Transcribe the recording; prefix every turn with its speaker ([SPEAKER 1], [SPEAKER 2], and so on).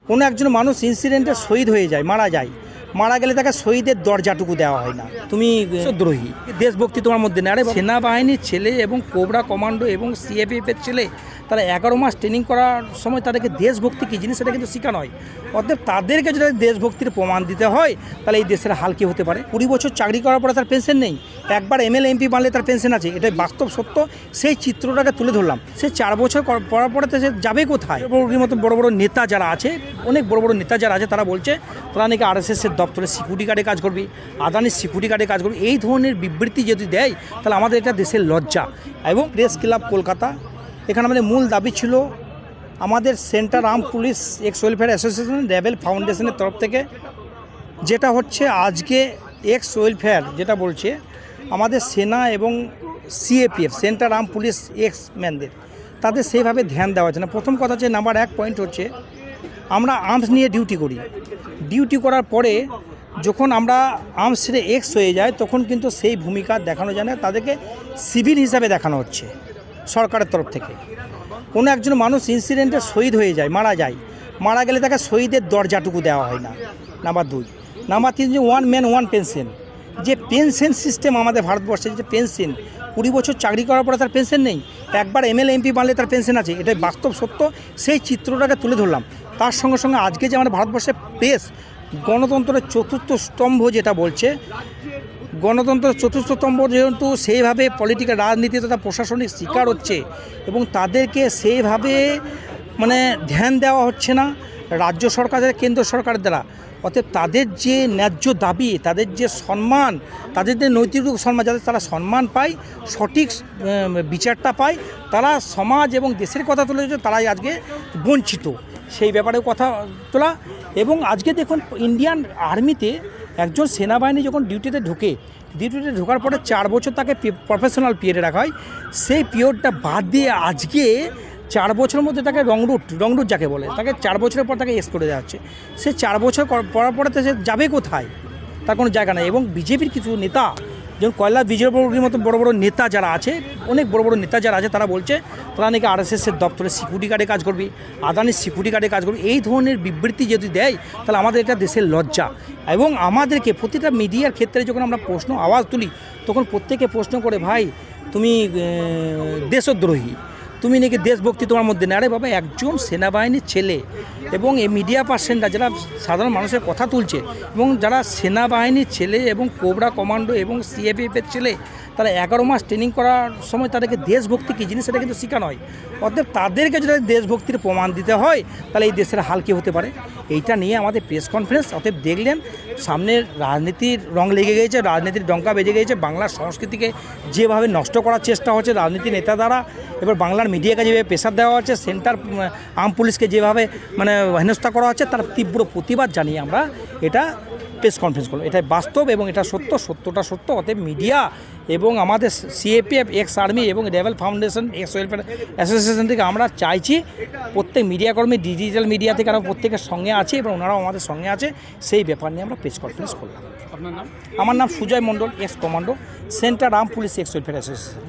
[SPEAKER 1] কোনো একজন মানুষ ইনসিডেন্টে শহীদ হয়ে যায়, মারা গেলে তাকে শহীদের দরজাটুকু দেওয়া হয় না। তুমি দেশদ্রোহী, দেশভক্তি তোমার মধ্যে নেই। আরে সেনাবাহিনীর ছেলে এবং কোবরা কমান্ডো এবং সিএপিএফের ছেলে তারা 11 মাস ট্রেনিং করার সময় তাদেরকে দেশভক্তি কী জিনিস সেটা কিন্তু শেখানো হয়। অতএব তাদেরকে যদি দেশভক্তির প্রমাণ দিতে হয় তাহলে এই দেশের হাল কী হতে পারে। 20 বছর চাকরি করার পরে তার পেনশন নেই, একবার এমএলএ এমপি বানলে তার পেনশন আছে, এটাই বাস্তব সত্য। সেই চিত্রটাকে তুলে ধরলাম। সে 4 বছর পড়ার পরে সে যাবে কোথায়? মতো বড় বড় নেতা যারা আছে, অনেক বড় বড় নেতা যারা আছে তারা বলছে তারা নাকি আরএসএসের দপ্তরে সিকিউরিটি গার্ডে কাজ করবি, আদানির সিকিউরিটি গার্ডে কাজ করবি। এই ধরনের বিবৃতি যদি দেয় তাহলে আমাদের এটা দেশের লজ্জা। এবং প্রেস ক্লাব কলকাতা, এখানে আমাদের মূল দাবি ছিল আমাদের centre arm police ex welfare association rebel ফাউন্ডেশনের তরফ থেকে যেটা হচ্ছে আজকে এক্স ওয়েলফেয়ার যেটা বলছে আমাদের সেনা এবং CAPF centre arm police ex ম্যানদের তাদের সেইভাবে ধ্যান দেওয়া হচ্ছে না। প্রথম কথা হচ্ছে নাম্বার 1 পয়েন্ট হচ্ছে আমরা আর্মস নিয়ে ডিউটি করার পরে যখন আমরা আর্মস ছেড়ে এক্স হয়ে যায় তখন কিন্তু সেই ভূমিকা দেখানো যায় না, তাদেরকে সিভিল হিসাবে দেখানো হচ্ছে সরকারের তরফ থেকে। কোনো একজন মানুষ ইনসিডেন্টে শহীদ হয়ে যায়, মারা গেলে তাকে শহীদের দরজাটুকু দেওয়া হয় না। নাম্বার 2, নাম্বার 3 যে 1 ম্যান 1 পেনশন, যে পেনশন সিস্টেম আমাদের ভারতবর্ষে, যে পেনশন 20 বছর চাকরি করার পরে তার পেনশন নেই, একবার এমএলএ এমপি বানলে তার পেনশন আছে, এটাই বাস্তব সত্য। সেই চিত্রটাকে তুলে ধরলাম। তার সঙ্গে সঙ্গে আজকে যে আমাদের ভারতবর্ষে প্রেস গণতন্ত্রের চতুর্থ স্তম্ভ যেটা বলছে, গণতন্ত্রের চতুর্থ স্তম্ভ যেহেতু সেইভাবে পলিটিক্যাল রাজনীতি তথা প্রশাসনিক শিকার হচ্ছে এবং তাদেরকে সেইভাবে ধ্যান দেওয়া হচ্ছে না রাজ্য সরকারের কেন্দ্র সরকারের দ্বারা। অতএব তাদের যে ন্যায্য দাবি, তাদের যে সম্মান, তাদের যে নৈতিক সম্মান, যাতে তারা সম্মান পায়, সঠিক বিচারটা পায়, তারা সমাজ এবং দেশের কথা তুলে দিচ্ছে, তারাই আজকে বঞ্চিত, সেই ব্যাপারে কথা তোলা। এবং আজকে দেখুন ইন্ডিয়ান আর্মিতে একজন সেনাবাহিনী যখন ডিউটিতে ঢোকার পরে 4 বছর তাকে প্রফেশনাল পিরিয়ডে রাখা হয়। সেই পিরিয়ডটা বাদ দিয়ে আজকে 4 বছরের মধ্যে তাকে রংরুট যাকে বলে, তাকে 4 বছরের পর তাকে এক্স করে দেওয়া হচ্ছে। সে 4 বছর পড়ার পরে সে যাবে কোথায়? তার কোনো জায়গা নেই। এবং বিজেপির কিছু নেতা, যেমন কৈলাস বিজয়বর্গীর মতো বড় বড় নেতা যারা আছে, অনেক বড় বড় নেতা যারা আছে তারা বলছে তারা নাকি আরএসএসের দপ্তরে সিকিউরিটি গার্ডে কাজ করবি, আদানির সিকিউরিটি গার্ডে কাজ করবি। এই ধরনের বিবৃতি যদি দেয় তাহলে আমাদের এটা দেশের লজ্জা। এবং আমাদেরকে প্রতিটা মিডিয়ার ক্ষেত্রে যখন আমরা প্রশ্ন আওয়াজ তুলি তখন প্রত্যেকে প্রশ্ন করে, ভাই তুমি দেশদ্রোহী, তুমি নাকি দেশভক্তি তোমার মধ্যে নেই। আরে বাবা, একজন সেনাবাহিনীর ছেলে এবং এই মিডিয়া পার্সনরা যারা সাধারণ মানুষের কথা তুলছে এবং যারা সেনাবাহিনীর ছেলে এবং কোবরা কমান্ডো এবং সিএপিএফের ছেলে তারা 11 মাস ট্রেনিং করার সময় তাদেরকে দেশভক্তি কী জিনিস সেটা কিন্তু শেখানো হয়। অতএব তাদেরকে যদি দেশভক্তির প্রমাণ দিতে হয় তাহলে এই দেশের হাল কী হতে পারে। এইটা নিয়ে আমাদের প্রেস কনফারেন্স। অতএব দেখলেন সামনের রাজনীতির রং লেগে গিয়েছে, রাজনীতির ডঙ্কা বেজে গিয়েছে, বাংলার সংস্কৃতিকে যেভাবে নষ্ট করার চেষ্টা হচ্ছে রাজনীতি নেতা দ্বারা, এবার বাংলার মিডিয়াকে যেভাবে প্রেশার দেওয়া হচ্ছে, সেন্টার আর্ম পুলিশকে যেভাবে হেনস্থা করা হচ্ছে, তার তীব্র প্রতিবাদ জানিয়ে আমরা এটা প্রেস কনফারেন্স করলাম। এটাই বাস্তব এবং এটা সত্যটা সত্য। অতএব মিডিয়া এবং আমাদের সিএপিএফ এক্স আর্মি এবং rebel foundation x welfare association থেকে আমরা চাইছি প্রত্যেক মিডিয়াকর্মী, ডিজিটাল মিডিয়া থেকে আমরা প্রত্যেকের সঙ্গে আছে এবং ওনারাও আমাদের সঙ্গে আছে। সেই ব্যাপার নিয়ে আমরা প্রেস কনফারেন্স করলাম।
[SPEAKER 2] আপনার নাম?
[SPEAKER 1] আমার নাম Sujoy Mondal, ex commando, centre arm police ex welfare association.